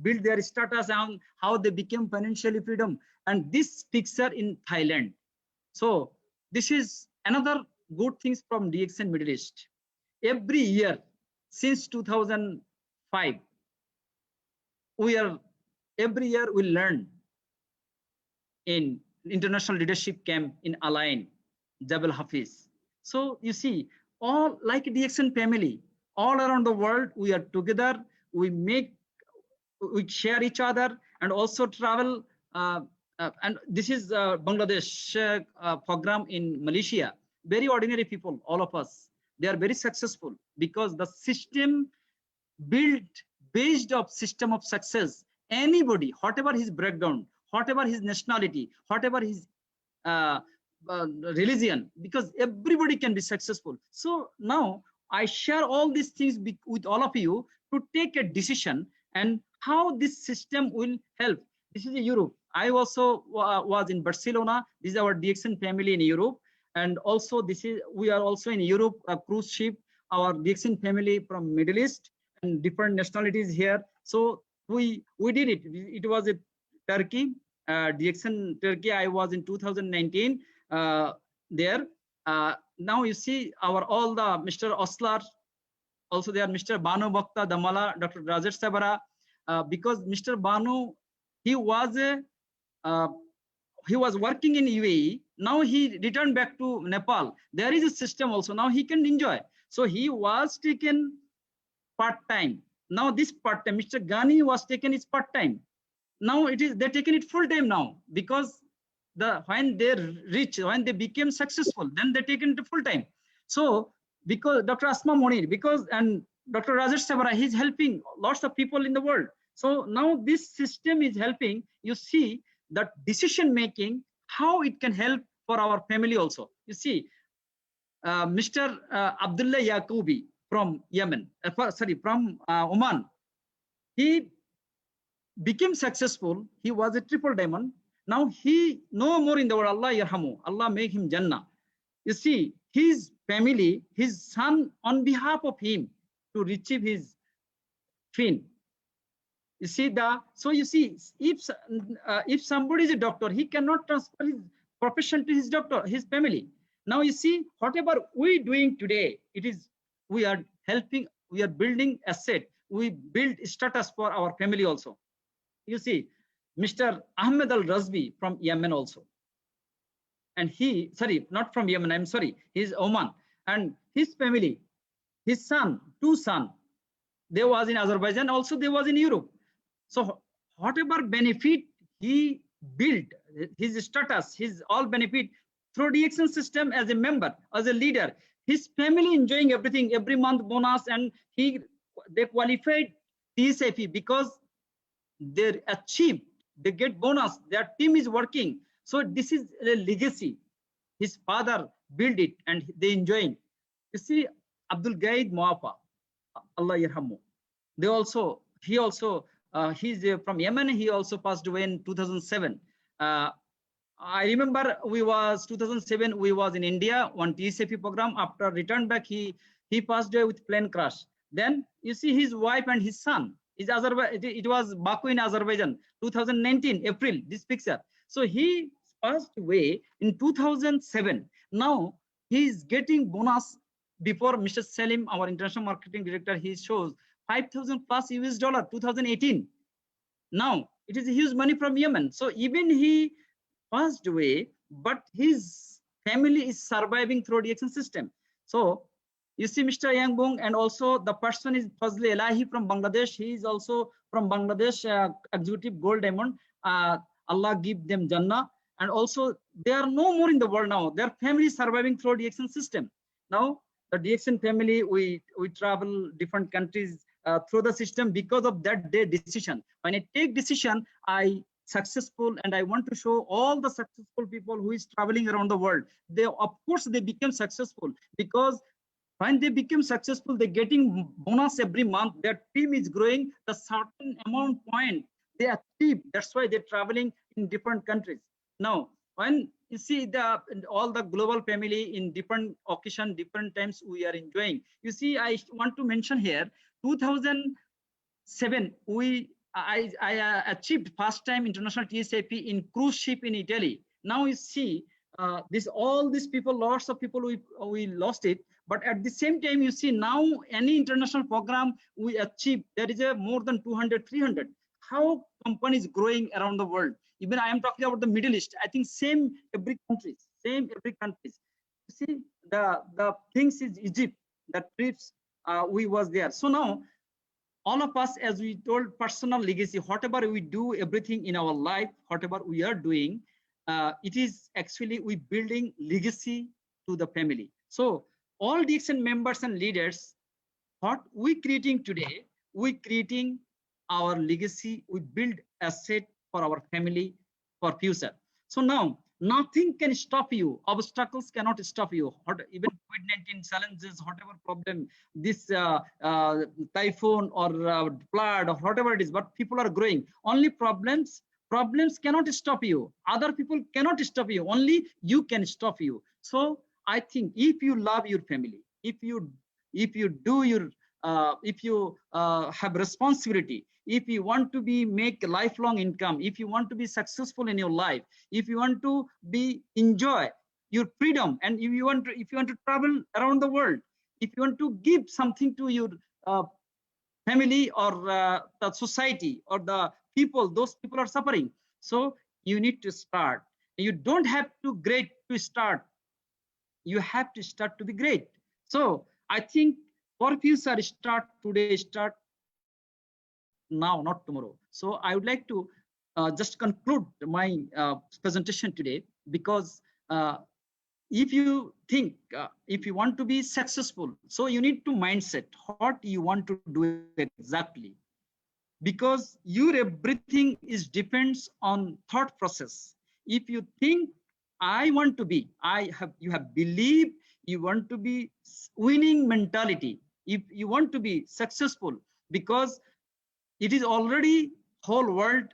build their status, and how they became financially freedom. And this picture in Thailand. So this is another good things from DXN Middle East. Every year since 2005, every year we learn in international leadership camp in Align, Jabal Hafiz. So you see, all like DXN family, all around the world, we are together, we share each other, and also travel. And this is Bangladesh program in Malaysia. Very ordinary people, all of us. They are very successful because the system built based of system of success. Anybody, whatever his background, whatever his nationality, whatever his religion, because everybody can be successful. So now I share all these things with all of you to take a decision and how this system will help. This is Europe. I also was in Barcelona. This is our DXN family in Europe. And also we are also in Europe, a cruise ship, our DXN family from Middle East and different nationalities here. So we did it. It was a Turkey, DXN Turkey. I was in 2019 there. Now you see all the Mr. Oslar, also there Mr. Banu Bhakta Damala, Dr. Rajesh Sabara, because Mr. Banu, he was working in UAE. Now he returned back to Nepal. There is a system also. Now he can enjoy. So he was taken part-time. Now this part-time, Mr. Ghani was taken is part-time. Now they're taking it full-time now, because when they became successful, then they're taken to full-time. So because Dr. Asma Munir, and Dr. Rajesh Sabara, he's helping lots of people in the world. So now this system is helping. You see that decision making, how it can help for our family also. You see, Mr. Abdullah Yaqubi from Yemen, from Oman. He became successful. He was a triple diamond. Now he no more in the world. Allah yarhamu. Allah make him Jannah. You see, his family, his son, on behalf of him to retrieve his fin. You see so you see, if somebody is a doctor, he cannot transfer his profession to his doctor, his family. Now you see, whatever we doing today, we are helping, we are building asset, we build status for our family also. You see, Mr. Ahmed Al Razbi from Yemen also. And not from Yemen, I'm sorry, he's Oman. And his family, his son, two sons, they was in Azerbaijan, also they was in Europe. So whatever benefit he built, his status, his all benefit through DXN system as a member, as a leader, his family enjoying everything, every month bonus, and they qualified TSAP because they achieved, they get bonus, their team is working. So this is a legacy. His father built it and they enjoying. You see, Abdul Gaid Muafa, Allah yarhamu. He's from Yemen. He also passed away in 2007. I remember 2007, we was in India, one TSAP program. After return back, he passed away with plane crash. Then you see his wife and his son. It was Baku in Azerbaijan, 2019, April, this picture. So he passed away in 2007. Now he is getting bonus. Before Mr. Salim, our international marketing director, he shows 5,000 plus US dollar, 2018. Now it is a huge money from Yemen. So even he passed away, but his family is surviving through DXN system. So you see Mr. Yangbong, and also the person is Fazli Elahi from Bangladesh. He is also from Bangladesh, executive gold diamond. Allah give them Jannah. And also they are no more in the world now. Their family is surviving through DXN system. Now the DXN family, we travel different countries through the system because of that day decision. When I take decision, I successful, and I want to show all the successful people who is traveling around the world. They, of course, they become successful because when they become successful, they're getting bonus every month. Their team is growing. The certain amount point they achieve. That's why they're traveling in different countries. Now, when you see all the global family in different occasion, different times we are enjoying. You see, I want to mention here, 2007, I achieved first time international TSAP in cruise ship in Italy. Now you see, all these people, lots of people, we lost it. But at the same time, you see now any international program we achieve, there is a more than 200, 300. How companies growing around the world. Even I am talking about the Middle East. I think same every country. You see, the things is Egypt, the trips we was there. So now all of us, as we told, personal legacy, whatever we do, everything in our life, whatever we are doing, it is actually we building legacy to the family. So all DXN members and leaders, what we creating today, we creating our legacy, we build asset for our family, for future. So now nothing can stop you. Obstacles cannot stop you. Even COVID-19 challenges, whatever problem, this typhoon or flood or whatever it is, but people are growing. Only problems cannot stop you. Other people cannot stop you. Only you can stop you. So I think if you love your family, if you do your, if you have responsibility, if you want to make lifelong income, if you want to be successful in your life, if you want to enjoy your freedom, and if you want to travel around the world, if you want to give something to your family or the society or the people, those people are suffering. So you need to start. You don't have to great to start. You have to start to be great. So I think for future, start today, start now, not tomorrow. So I would like to just conclude my presentation today, because if you think, if you want to be successful, so you need to mindset what you want to do exactly, because your everything is depends on thought process. If you think I want to be, you have believed, you want to be winning mentality. If you want to be successful, because it is already whole world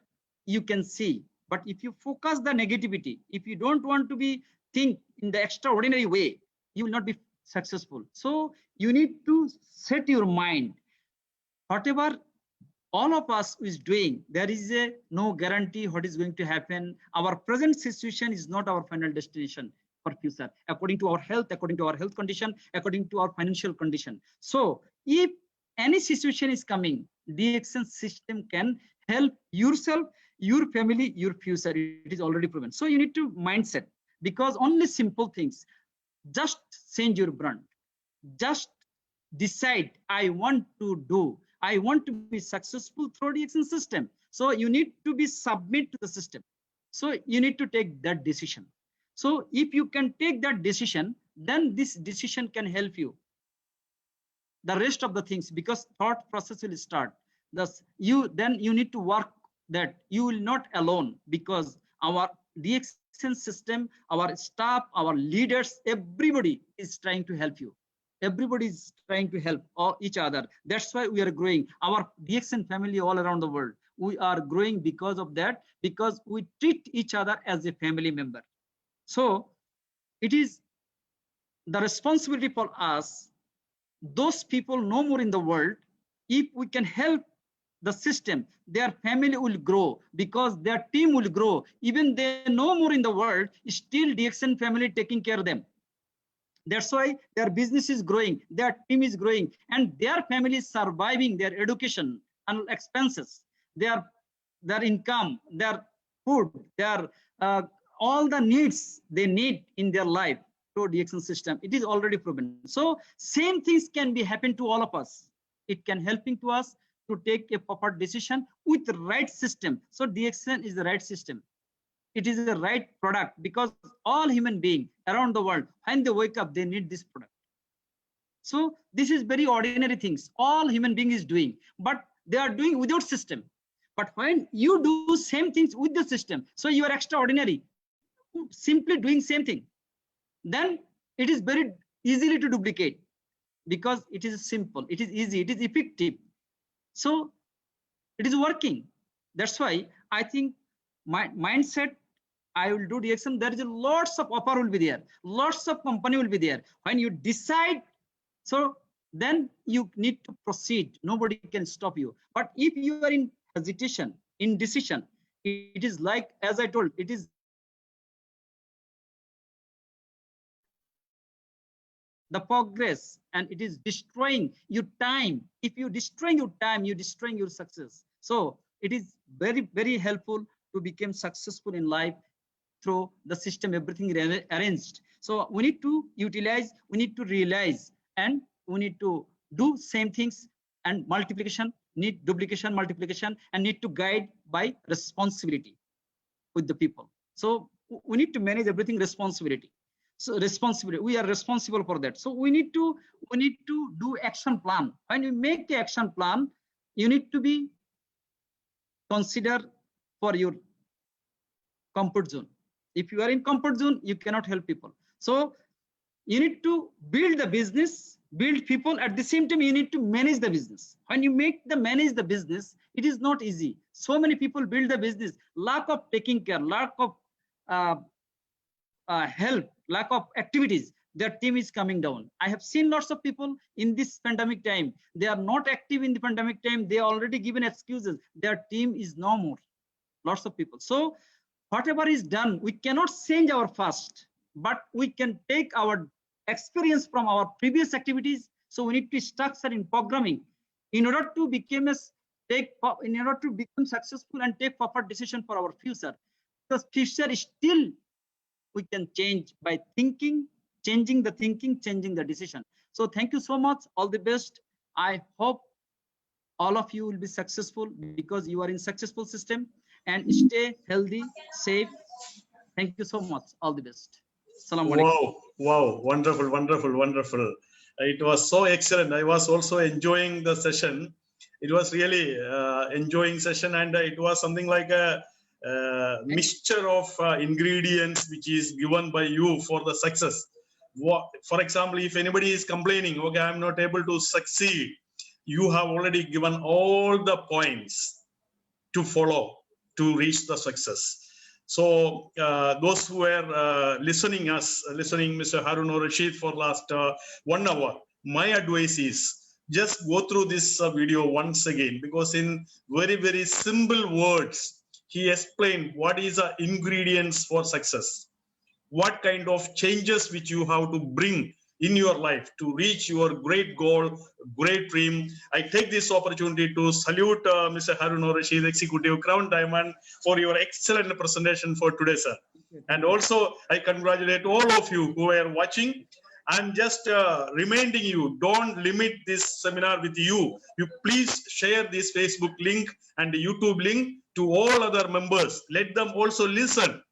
you can see. But if you focus the negativity, if you don't want to be think in the extraordinary way, you will not be successful. So you need to set your mind, whatever all of us is doing, there is no guarantee what is going to happen. Our present situation is not our final destination for future, according to our health, condition, according to our financial condition. So if any situation is coming, DXN system can help yourself, your family, your future. It is already proven. So you need to mindset, because only simple things, just change your brand, just decide, I want to be successful through DXN system. So you need to be submit to the system. So you need to take that decision. So if you can take that decision, then this decision can help you the rest of the things, because thought process will start. Thus you need to work that you will not alone, because our DXN system, our staff, our leaders, everybody is trying to help you. Everybody is trying to help each other. That's why we are growing. Our DXN family all around the world, we are growing because of that, because we treat each other as a family member. So it is the responsibility for us, those people no more in the world. If we can help the system, their family will grow, because their team will grow. Even they no more in the world, still DXN family taking care of them. That's why their business is growing, their team is growing, and their family is surviving their education and expenses, their income, their food, their all the needs they need in their life through DXN system. It is already proven. So same things can be happen to all of us. It can helping to us to take a proper decision with the right system. So DXN is the right system. It is the right product, because all human beings around the world, when they wake up, they need this product. So this is very ordinary things all human being is doing, but they are doing without system. But when you do same things with the system, so you are extraordinary, simply doing same thing, then it is very easily to duplicate, because it is simple, it is easy, it is effective. So it is working. That's why I think my mindset, I will do DXN. There is a lots of offer will be there, lots of company will be there. When you decide, so then you need to proceed. Nobody can stop you. But if you are in hesitation, indecision, it is like, as I told, it is the progress, and it is destroying your time. If you destroy your time, you destroying your success. So it is very, very helpful to become successful in life through the system, everything arranged. So we need to utilize, we need to realize, and we need to do same things, and multiplication, need duplication, multiplication, and need to guide by responsibility with the people. So we need to manage everything responsibility. So responsibility, we are responsible for that. So we need to do action plan. When you make the action plan, you need to be consider for your comfort zone. If you are in comfort zone, you cannot help people. So you need to build the business, build people. At the same time, you need to manage the business. When you manage the business, it is not easy. So many people build the business, lack of taking care, lack of help, lack of activities, their team is coming down. I have seen lots of people in this pandemic time, they are not active in the pandemic time, they are already given excuses, their team is no more, lots of people. So whatever is done, we cannot change our past, but we can take our experience from our previous activities. So we need to structure in programming in order to become successful and take proper decision for our future. Because future is still we can change by thinking, changing the thinking, changing the decision. So thank you so much. All the best. I hope all of you will be successful, because you are in successful system, and stay healthy, safe. Thank you so much. All the best. Assalamu alaikum. Wow, wonderful, wonderful, wonderful. It was so excellent. I was also enjoying the session. It was really enjoying session, and it was something like mixture of ingredients which is given by you for the success. For example, if anybody is complaining, okay, I'm not able to succeed, you have already given all the points to follow to reach the success. So those who were listening Mr. Harun Rashid for last 1 hour, my advice is just go through this video once again, because in very, very simple words, he explained what is the ingredients for success, what kind of changes which you have to bring in your life to reach your great goal, great dream. I take this opportunity to salute Mr. Harun Rashid, Executive Crown Diamond, for your excellent presentation for today, sir. And also, I congratulate all of you who are watching. I'm just reminding you, don't limit this seminar with you. You please share this Facebook link and the YouTube link to all other members. Let them also listen.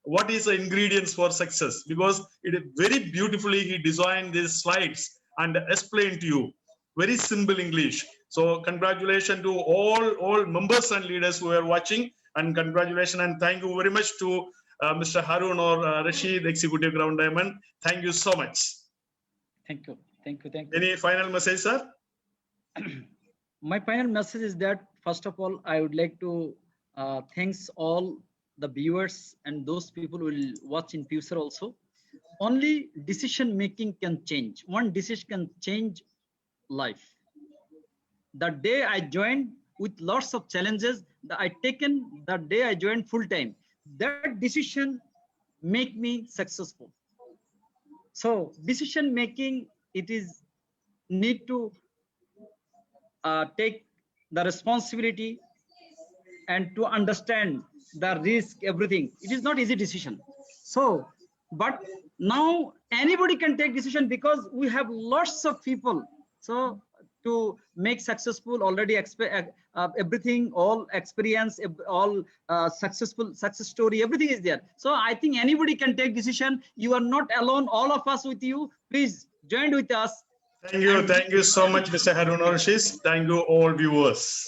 What is the ingredients for success? Because it is very beautifully he designed these slides and explained to you. Very simple English. So congratulations to all members and leaders who are watching, and congratulations and thank you very much to Mr. Harun Rashid, Executive Crown Diamond. Thank you so much. Thank you. Thank you. Thank you. Any final message, sir? My final message is that, first of all, I would like to thanks all the viewers and those people who will watch in future also. Only decision making can change. One decision can change life. The day I joined with lots of challenges that I taken, the day I joined full time, that decision make me successful. So decision making, it is need to take the responsibility and to understand the risk, everything. It is not easy decision. So, but now anybody can take decision because we have lots of people. So to make successful already everything, all experience, all successful success story, everything is there. So I think anybody can take decision. You are not alone, all of us with you. Please join with us. Thank you so much, Mr. Harun Rashid. Thank you all viewers.